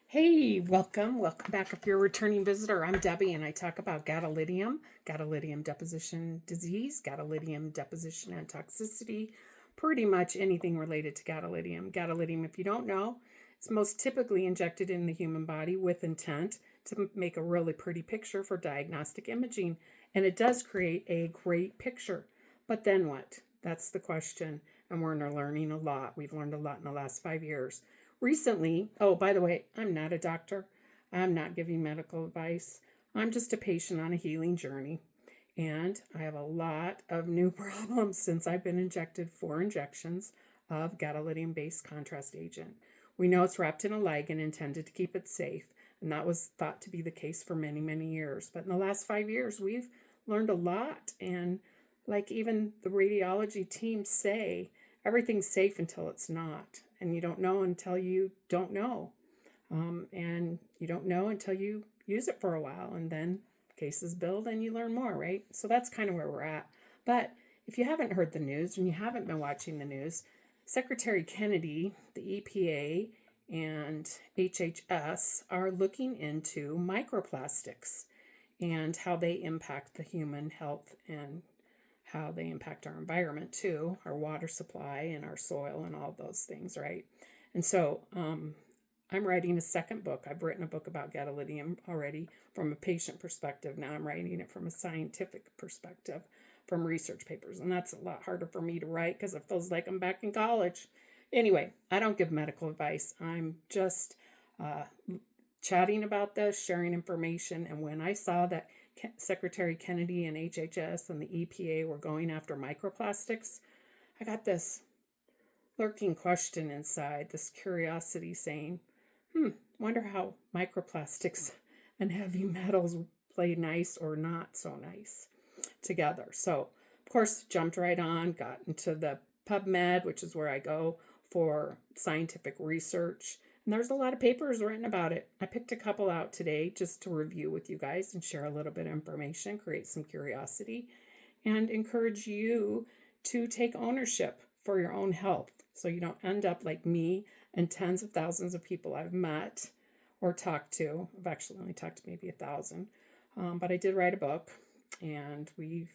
Hey, welcome back. If you're a returning visitor, I'm Debbie and I talk about gadolinium deposition disease, gadolinium deposition and toxicity, pretty much anything related to gadolinium. Gadolinium, if you don't know, it's most typically injected in the human body with intent to make a really pretty picture for diagnostic imaging, and it does create a great picture. But then what? That's the question, and we're learning a lot. We've learned a lot in the last 5 years. Recently, oh, by the way, I'm not a doctor. I'm not giving medical advice. I'm just a patient on a healing journey. And I have a lot of new problems since I've been injected 4 injections of gadolinium based contrast agent. We know it's wrapped in a ligand intended to keep it safe, and that was thought to be the case for many, many years. But in the last 5 years, we've learned a lot. And like even the radiology teams say, everything's safe until it's not. And you don't know until you don't know. And you don't know until you use it for a while. And then cases build and you learn more, right? So that's kind of where we're at. But if you haven't heard the news and you haven't been watching the news, Secretary Kennedy, the EPA, and HHS are looking into microplastics and how they impact the human health and how they impact our environment too, our water supply and our soil and all those things, right? And so I'm writing a second book. I've written a book about gadolinium already from a patient perspective. Now I'm writing it from a scientific perspective from research papers. And that's a lot harder for me to write because it feels like I'm back in college. Anyway, I don't give medical advice. I'm just chatting about this, sharing information. And when I saw that Secretary Kennedy and HHS and the EPA were going after microplastics, I got this lurking question inside, this curiosity saying, wonder how microplastics and heavy metals play nice or not so nice together. So, of course, jumped right on, got into the PubMed, which is where I go for scientific research. And there's a lot of papers written about it. I picked a couple out today just to review with you guys and share a little bit of information, create some curiosity, and encourage you to take ownership for your own health so you don't end up like me and tens of thousands of people I've met or talked to. I've actually only talked to maybe 1,000, but I did write a book, and we've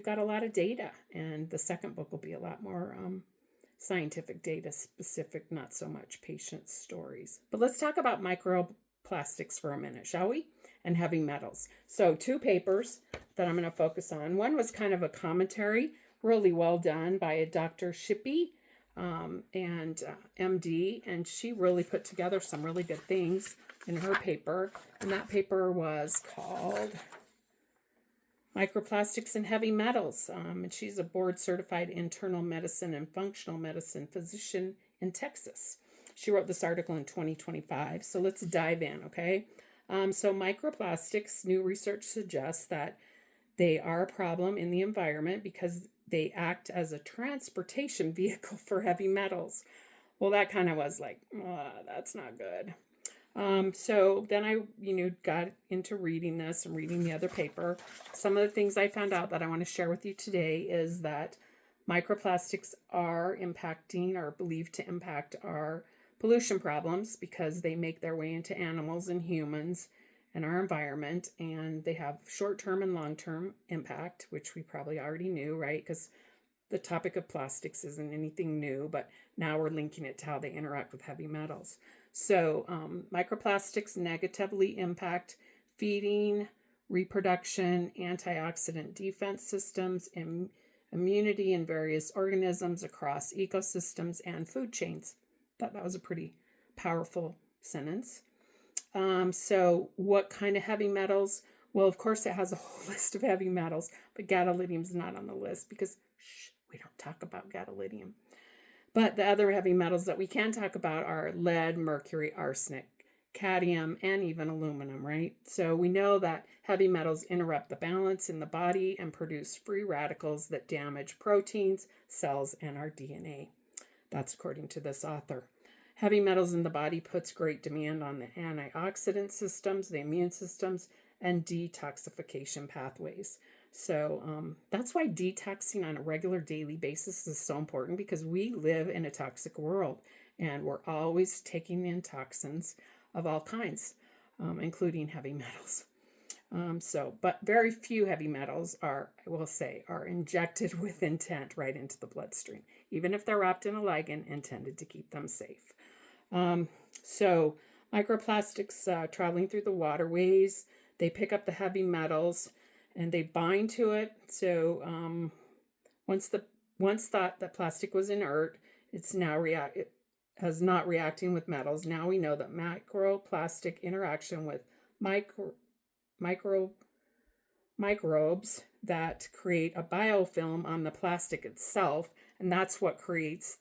got a lot of data, and the second book will be a lot more scientific data specific, not so much patient stories. But let's talk about microplastics for a minute, shall we? And heavy metals. So 2 papers that I'm going to focus on. One was kind of a commentary, really well done by a Dr. Shippey and MD, and she really put together some really good things in her paper. And that paper was called Microplastics and Heavy Metals. And she's a board-certified internal medicine and functional medicine physician in Texas. She wrote this article in 2025. So let's dive in, okay? So microplastics, new research suggests that they are a problem in the environment because they act as a transportation vehicle for heavy metals. Well, that kind of was like, that's not good. So then I, got into reading this and reading the other paper. Some of the things I found out that I want to share with you today is that microplastics are impacting or believed to impact our pollution problems because they make their way into animals and humans and our environment, and they have short-term and long-term impact, which we probably already knew, right? Because the topic of plastics isn't anything new, but now we're linking it to how they interact with heavy metals. So microplastics negatively impact feeding, reproduction, antioxidant defense systems, and immunity in various organisms across ecosystems and food chains. Thought that was a pretty powerful sentence. So what kind of heavy metals? Well, of course, it has a whole list of heavy metals, but gadolinium's not on the list because, we don't talk about gadolinium. But the other heavy metals that we can talk about are lead, mercury, arsenic, cadmium, and even aluminum, right? So we know that heavy metals interrupt the balance in the body and produce free radicals that damage proteins, cells, and our DNA. That's according to this author. Heavy metals in the body puts great demand on the antioxidant systems, the immune systems, and detoxification pathways. So that's why detoxing on a regular daily basis is so important, because we live in a toxic world and we're always taking in toxins. of all kinds, including heavy metals. But very few heavy metals are, I will say, are injected with intent right into the bloodstream, even if they're wrapped in a ligand intended to keep them safe. So microplastics traveling through the waterways, they pick up the heavy metals and they bind to it. So once thought that plastic was inert, it's now as not reacting with metals. Now we know that microplastic interaction with microbes that create a biofilm on the plastic itself, and that's what creates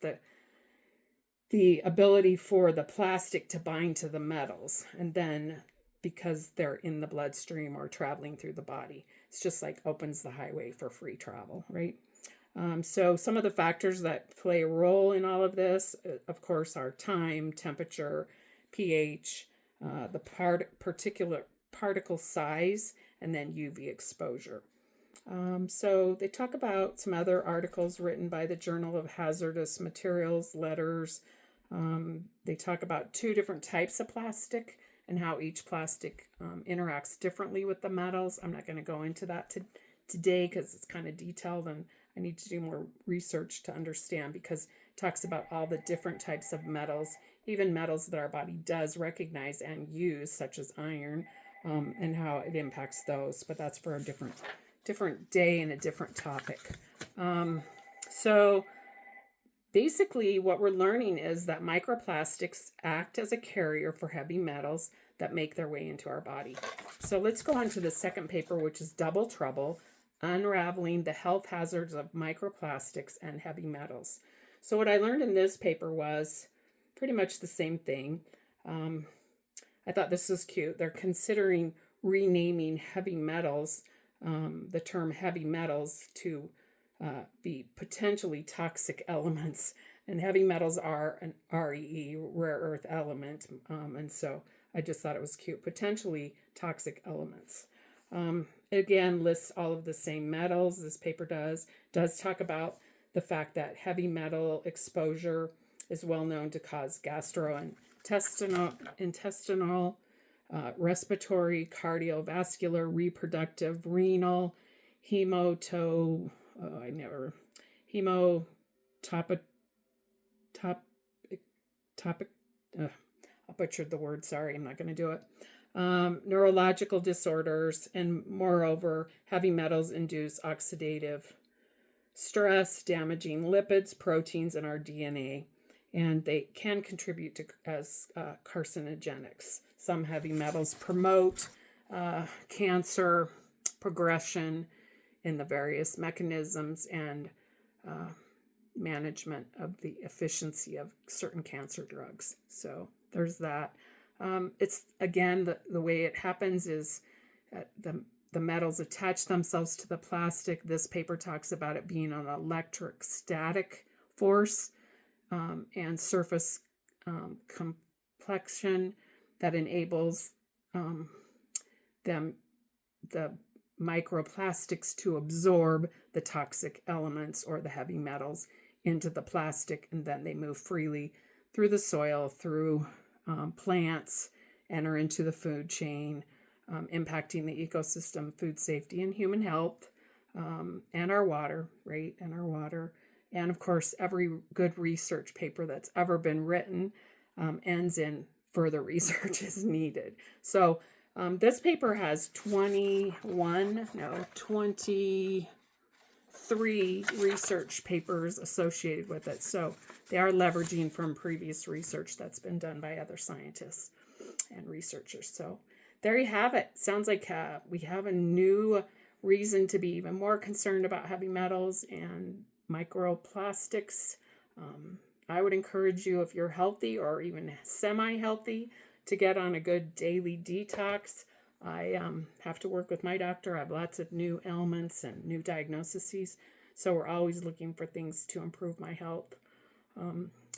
the ability for the plastic to bind to the metals. And then because they're in the bloodstream or traveling through the body, it's just like opens the highway for free travel, right? So some of the factors that play a role in all of this, of course, are time, temperature, pH, the particular particle size, and then UV exposure. So they talk about some other articles written by the Journal of Hazardous Materials, letters. They talk about 2 different types of plastic and how each plastic interacts differently with the metals. I'm not going to go into that today because it's kind of detailed and I need to do more research to understand, because it talks about all the different types of metals, even metals that our body does recognize and use, such as iron, and how it impacts those. But that's for a different day and a different topic. So basically what we're learning is that microplastics act as a carrier for heavy metals that make their way into our body. So let's go on to the second paper, which is Double Trouble: Unraveling the Health Hazards of Microplastics and Heavy Metals. So what I learned in this paper was pretty much the same thing. I thought this was cute. They're considering renaming heavy metals, the term heavy metals, to be potentially toxic elements. And heavy metals are an REE, rare earth element. And so I just thought it was cute. Potentially toxic elements. Again, lists all of the same metals. This paper does talk about the fact that heavy metal exposure is well known to cause gastrointestinal, respiratory, cardiovascular, reproductive, renal, hemotopic, I butchered the word, sorry, I'm not going to do it. Neurological disorders, and moreover, heavy metals induce oxidative stress, damaging lipids, proteins in our DNA, and they can contribute as carcinogenics. Some heavy metals promote cancer progression in the various mechanisms and management of the efficiency of certain cancer drugs. So there's that. It's again, the way it happens is the metals attach themselves to the plastic. This paper talks about it being an electrostatic force and surface complexion that enables the microplastics to absorb the toxic elements or the heavy metals into the plastic, and then they move freely through the soil, through plants, enter into the food chain, impacting the ecosystem, food safety, and human health, and our water, right? And our water. And of course, every good research paper that's ever been written ends in further research is needed. So this paper has 23 research papers associated with it. So they are leveraging from previous research that's been done by other scientists and researchers. So there you have it. Sounds like we have a new reason to be even more concerned about heavy metals and microplastics. I would encourage you, if you're healthy or even semi-healthy, to get on a good daily detox. I have to work with my doctor. I have lots of new ailments and new diagnoses. So we're always looking for things to improve my health.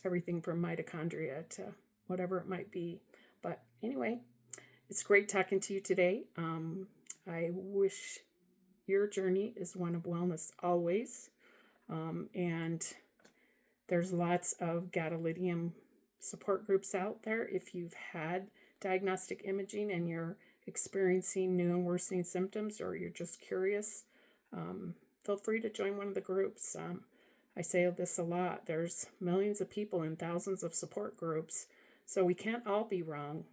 Everything from mitochondria to whatever it might be. But anyway, it's great talking to you today. I wish your journey is one of wellness always. And there's lots of gadolinium support groups out there if you've had diagnostic imaging and you're experiencing new and worsening symptoms, or you're just curious, feel free to join one of the groups. I say this a lot. There's millions of people in thousands of support groups, so we can't all be wrong.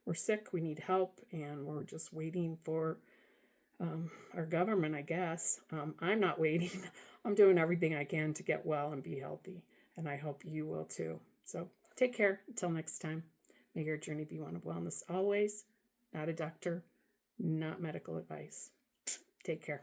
We're sick, we need help, and we're just waiting for our government, I guess. I'm not waiting. I'm doing everything I can to get well and be healthy, and I hope you will too. So take care. Until next time, may your journey be one of wellness always. Not a doctor, not medical advice. Take care.